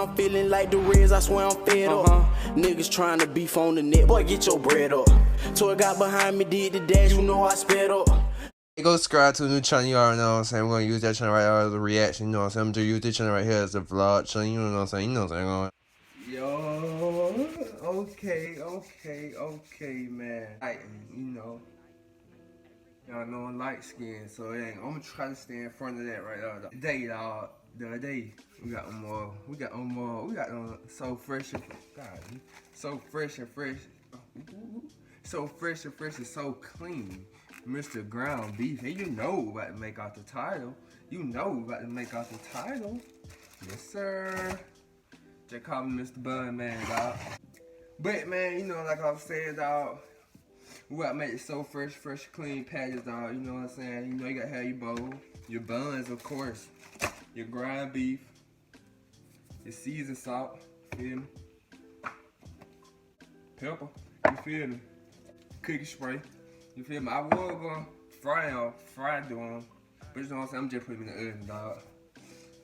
I'm feeling like the Reds, I swear I'm fed up. Niggas trying to beef on the net, boy, get your bread up. Toy got behind me, did the dash, you know I sped up. Go subscribe to a new channel, you already know what I'm saying. We're gonna use that channel right here as a reaction, you know what I'm saying. I'm gonna use this channel right here as a vlog channel, you know what I'm saying. You know what I'm saying. Yo, okay, man. You know. Y'all know I'm light skinned, so I'm gonna try to stay in front of that right now. Today, dog, the other day, we got so fresh and so fresh and fresh, so fresh and fresh and so clean. Mr. Ground Beef, and you know about to make out the title. Yes, sir. Just call me Mr. Bun Man, dog. But man, you know, like I was saying, dog. We gotta make it so fresh, clean patties, dog. You know what I'm saying? You know you gotta have your bowl, your buns, of course, your ground beef, your seasoned salt, feel me? Pepper, you feel me? Cookie spray, you feel me? I was gonna fry them, but you know what I'm saying? I'm just putting them in the oven, dog.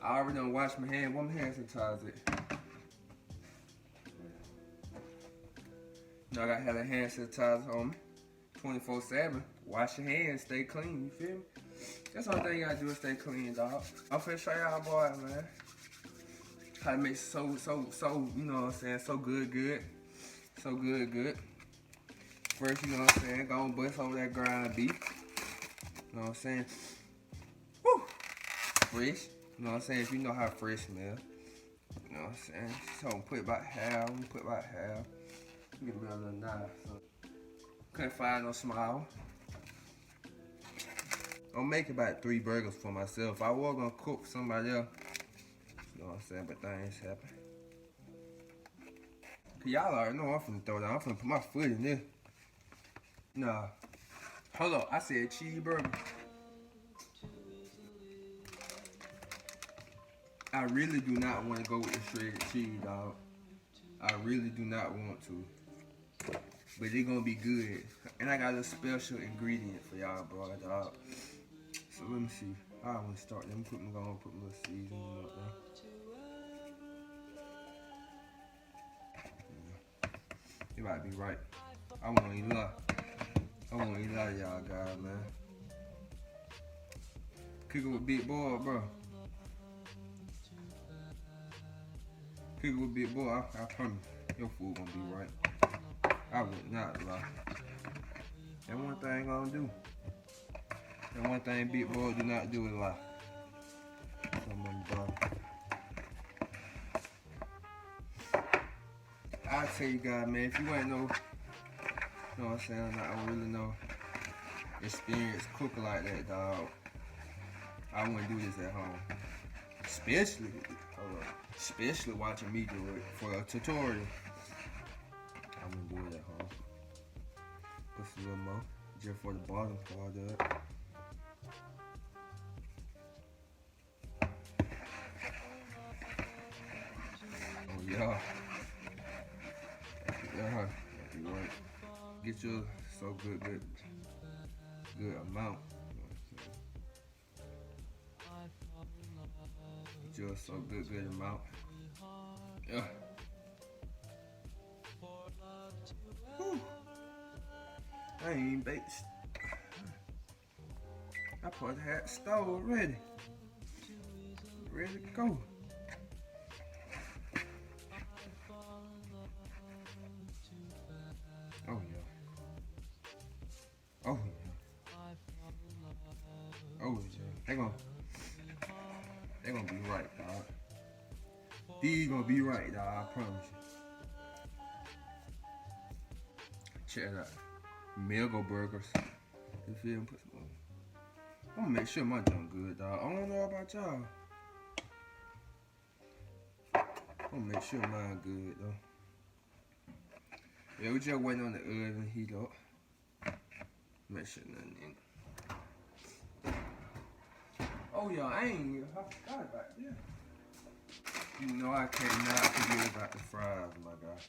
I already done washed my hand. What my hand sanitizer it? Now I gotta have a hand sanitizer on me. 24/7. Wash your hands, stay clean, you feel me? That's the only thing you gotta do is stay clean, dog. I'm finna show y'all boys, man. How to make so, you know what I'm saying, so good. So good. First, you know what I'm saying, go and bust over that ground beef. You know what I'm saying? Woo! Fresh. You know what I'm saying? If you know how fresh smell. You know what I'm saying? So put about half. Get a little knife. So. Couldn't find no smile. I'm making about 3 burgers for myself. I was gonna cook for somebody else. You know what I'm saying? But things happen. Cause y'all already know I'm finna throw down. I'm finna put my foot in this. Nah. Hold up. I said cheeseburger. I really do not want to go with the shredded cheese, dog. I really do not want to. But they gonna be good. And I got a special ingredient for y'all, bro, dog. So let me see. I wanna start. Let me put my little seasoning up there. It might be right. I won't even lie to y'all guys, man. Cook it with big boy, bro. Cook it with big boy. I promise your food gonna be right. I would not lie. That one thing gonna do. That one thing big boy do not do is lie. I tell you guys, man, if you ain't know what I'm saying, I don't really know experience cooking like that, dog. I wouldn't do this at home. Especially watching me do it for a tutorial. I wouldn't do it at home. Put some little more, just for the bottom part of it. Oh yeah. That'd be right. Get your so good amount. Get your so good amount. Yeah. Whew. I ain't even baked. I put that stove ready. Ready to go. Oh yeah. They gonna be right, dog. These gonna be right, dog. I promise you. Check it out. Mega burgers. You feel me? Put some on. I'm gonna make sure my junk good, dog. I don't know about y'all. I'm gonna make sure mine good, though. Yeah, we just waiting on the oven to heat up. Make sure nothing in it. Oh, yeah, I forgot about this. You know I cannot forget about the fries, my guy.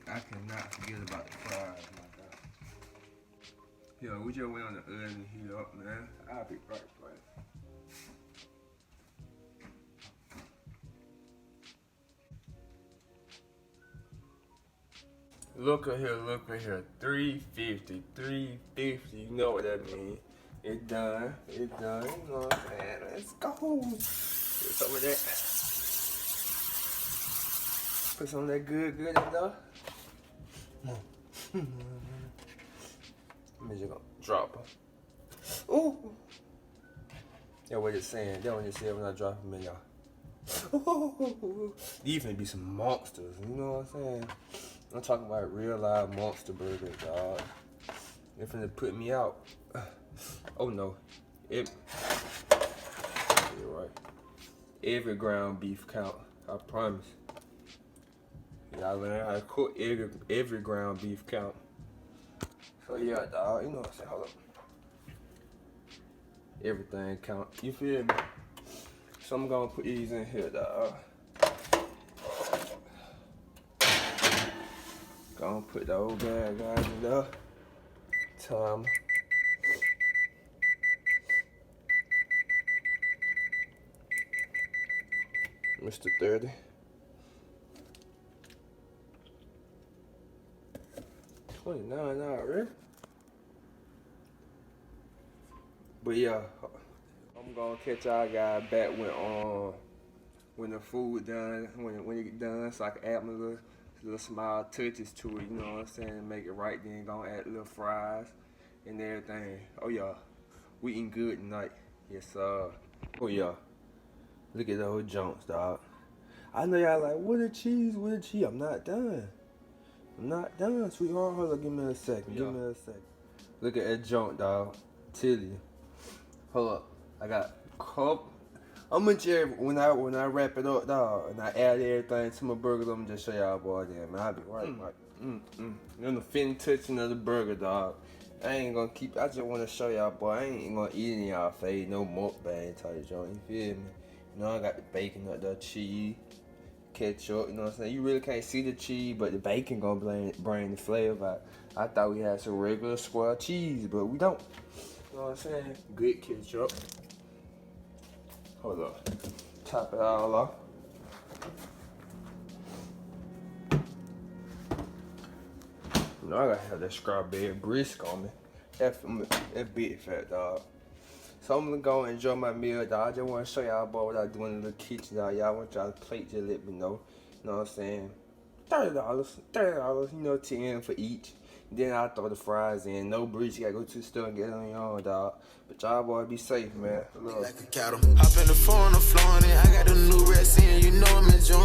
I cannot forget about the fries, my guy. Yo, we just went on the oven to heat up, man. I'll be right back. Look at here, look at here. 350, 350. You know what that means. It's done. It's done. You know what I'm saying? Let's go. Put some of that. Put some of that good in there. I'm just gonna drop them. Ooh. That's what it's saying. That's what it said when I drop them in y'all. Ooh. These finna be some monsters. You know what I'm saying? I'm talking about real live monster burgers, dog. They finna put me out. Oh no. You're right. Every ground beef count. I promise. Y'all learn how to cook every ground beef count. So yeah, dog, you know what I'm saying? Hold up. Everything count. You feel me? So I'm gonna put these in here, dog. Gonna put the old bad guys in there. Time. Mr. 30. 29 already. But yeah, I'm gonna catch y'all guys back when the food done, when it get done, so I can add my little small touches to it, you know what I'm saying? Make it right, then gonna add little fries and everything. Oh yeah, we eating good tonight. Yes sir. Oh yeah, look at those junks, dog. I know y'all like, what a cheese, what a cheese. I'm not done. I'm not done, sweetheart. Hold on, give me a second. Give me a second. Look at that junk, dog. Tell you. Hold up. I got cup. I'm gonna just when I wrap it up, dog, and I add everything to my burgers, I'm gonna just show y'all boy then, man. I'll be right back. Then the fin touching of the burger, dog. I ain't gonna keep. I just wanna show y'all, boy. I ain't gonna eat in y'all face, no mukbang type joint. You feel me? You know I got the bacon up there, cheese, ketchup. You know what I'm saying? You really can't see the cheese, but the bacon gonna bring the flavor. I thought we had some regular square cheese, but we don't. You know what I'm saying? Good ketchup. Hold up. Top it all off. You know I gotta have that strawberry brisk on me. That big fat, dog. So I'm gonna go and enjoy my meal, dog. I just wanna show y'all boy what I do in the kitchen, dog. Y'all want y'all plate, just let me know. You know what I'm saying? $30, you know, 10 for each. Then I throw the fries in. No breach, you gotta go to the store and get it on your own, dog. But y'all boy be safe, man. Like a cattle. Hop in the phone, I'm flowing it. I got the new rest in, you know I'm enjoying.